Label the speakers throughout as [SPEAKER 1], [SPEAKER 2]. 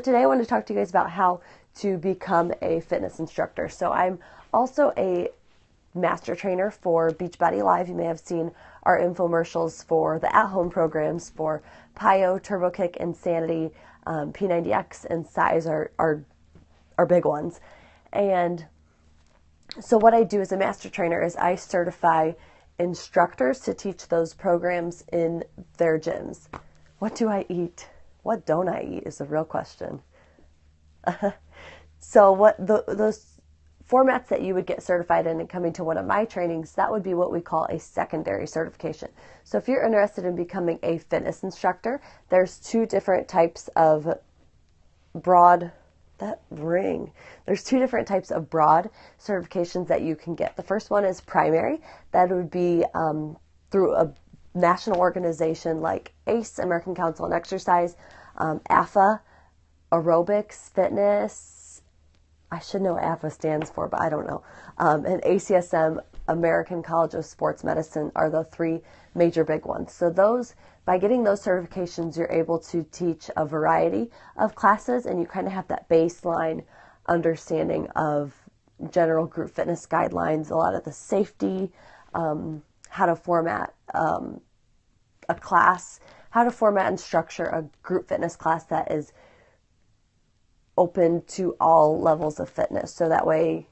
[SPEAKER 1] Today I want to talk to you guys about how to become a fitness instructor. So I'm also a master trainer for Beachbody Live. You may have seen our infomercials for the at-home programs for PiYo, TurboKick, Insanity, P90X, and Size are big ones. And so what I do as a master trainer is I certify instructors to teach those programs in their gyms. What do I eat? What don't I eat is the real question. So what those formats that you would get certified in and coming to one of my trainings, that would be what we call a secondary certification. So if you're interested in becoming a fitness instructor, there's two different types of broad certifications that you can get. The first one is primary. That would be through a national organization like ACE, American Council on Exercise, AFA, Aerobics, Fitness. I should know what AFA stands for, but I don't know. And ACSM, American College of Sports Medicine, are the three major big ones. So by getting those certifications, you're able to teach a variety of classes, and you kind of have that baseline understanding of general group fitness guidelines, a lot of the safety, how to format a class, how to format and structure a group fitness class that is open to all levels of fitness. So that way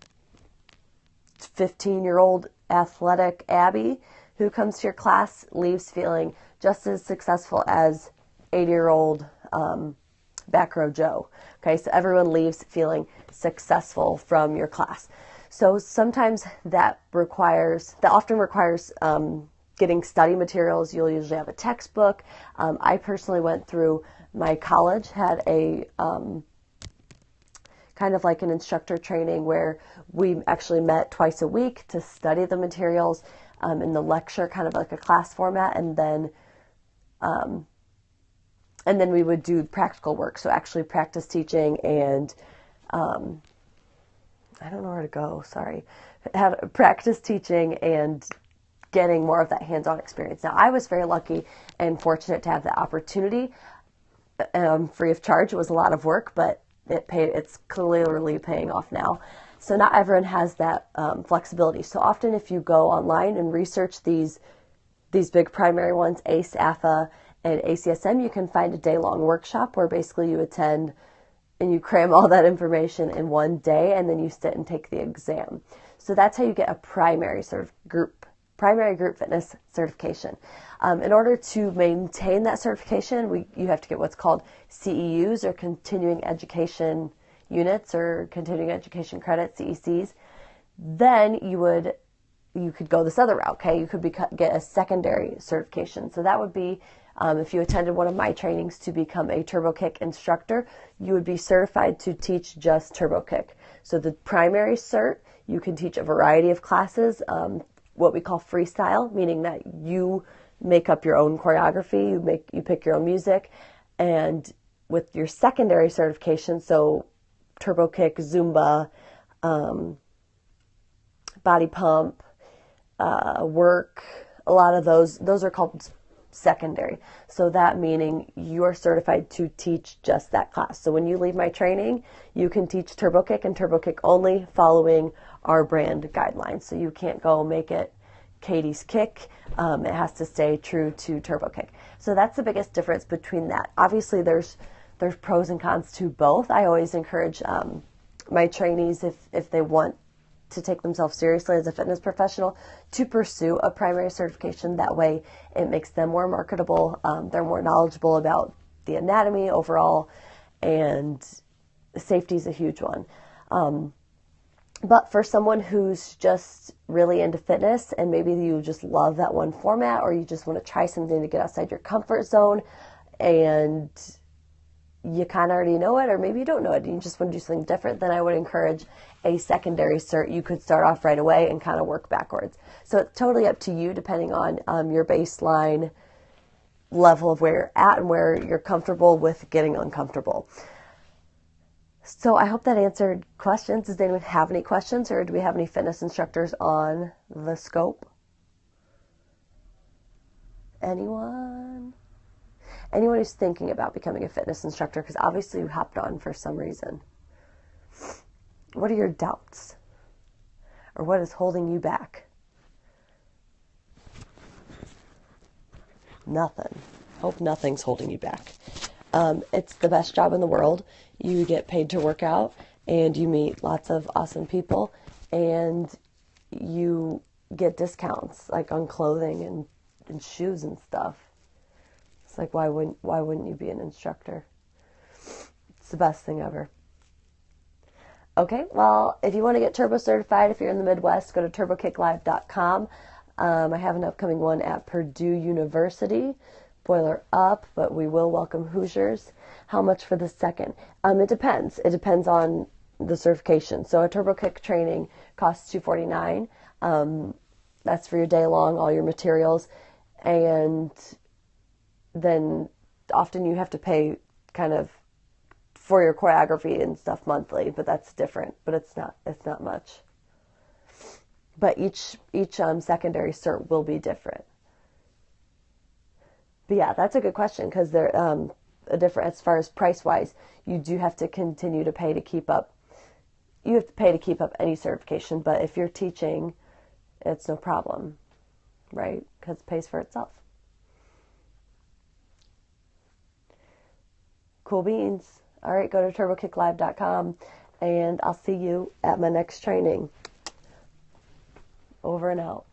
[SPEAKER 1] 15-year-old athletic Abby who comes to your class leaves feeling just as successful as 80-year-old back row Joe. Okay, so everyone leaves feeling successful from your class. So sometimes that often requires getting study materials. You'll usually have a textbook. I personally went through, my college had a kind of like an instructor training where we actually met twice a week to study the materials in the lecture, kind of like a class format, and then we would do practical work. So actually practice teaching and I don't know where to go, sorry. Have practice teaching and getting more of that hands-on experience. Now, I was very lucky and fortunate to have the opportunity, free of charge. It was a lot of work, but it's clearly paying off now. So not everyone has that flexibility. So often if you go online and research these big primary ones, ACE, AFA, and ACSM, you can find a day-long workshop where basically you attend and you cram all that information in one day, and then you sit and take the exam. So that's how you get a primary group fitness certification. In order to maintain that certification, you have to get what's called CEUs, or continuing education units, or continuing education credits, CECs. Then you could go this other route. Okay, you could get a secondary certification. So that would be if you attended one of my trainings to become a TurboKick instructor, you would be certified to teach just TurboKick. So the primary cert, you can teach a variety of classes, what we call freestyle, meaning that you make up your own choreography, you pick your own music. And with your secondary certification, so TurboKick, Zumba, body pump, work, a lot of those are called secondary. So that meaning you're certified to teach just that class. So when you leave my training, you can teach TurboKick and TurboKick only, following our brand guidelines. So you can't go make it Katie's Kick. It has to stay true to TurboKick. So that's the biggest difference between that. Obviously there's pros and cons to both. I always encourage my trainees, if they want to take themselves seriously as a fitness professional, to pursue a primary certification. That way it makes them more marketable. They're more knowledgeable about the anatomy overall, and safety is a huge one. But for someone who's just really into fitness, and maybe you just love that one format, or you just want to try something to get outside your comfort zone, and you kind of already know it, or maybe you don't know it and you just want to do something different, then I would encourage a secondary cert. You could start off right away and kind of work backwards. So it's totally up to you, depending on your baseline level of where you're at and where you're comfortable with getting uncomfortable. So I hope that answered questions. Does anyone have any questions, or do we have any fitness instructors on the scope? Anyone? anyone who's thinking about becoming a fitness instructor, because obviously you hopped on for some reason. What are your doubts? Or what is holding you back? Nothing. Hope nothing's holding you back. It's the best job in the world. You get paid to work out, and you meet lots of awesome people, and you get discounts like on clothing and shoes and stuff. It's like, why wouldn't you be an instructor? It's the best thing ever. Okay, well, if you want to get turbo certified, if you're in the Midwest, go to turbokicklive.com. I have an upcoming one at Purdue University. Boiler up, but we will welcome Hoosiers. How much for the second? It depends. It depends on the certification. So a turbo kick training costs $249. That's for your day long, all your materials, and then often you have to pay kind of for your choreography and stuff monthly, but that's different. But it's not much. But each secondary cert will be different. But yeah, that's a good question, because they're a different, as far as price wise, you do have to continue to pay to keep up. You have to pay to keep up any certification, but if you're teaching, it's no problem, right? Because it pays for itself. Cool beans. All right, go to turbokicklive.com, and I'll see you at my next training. Over and out.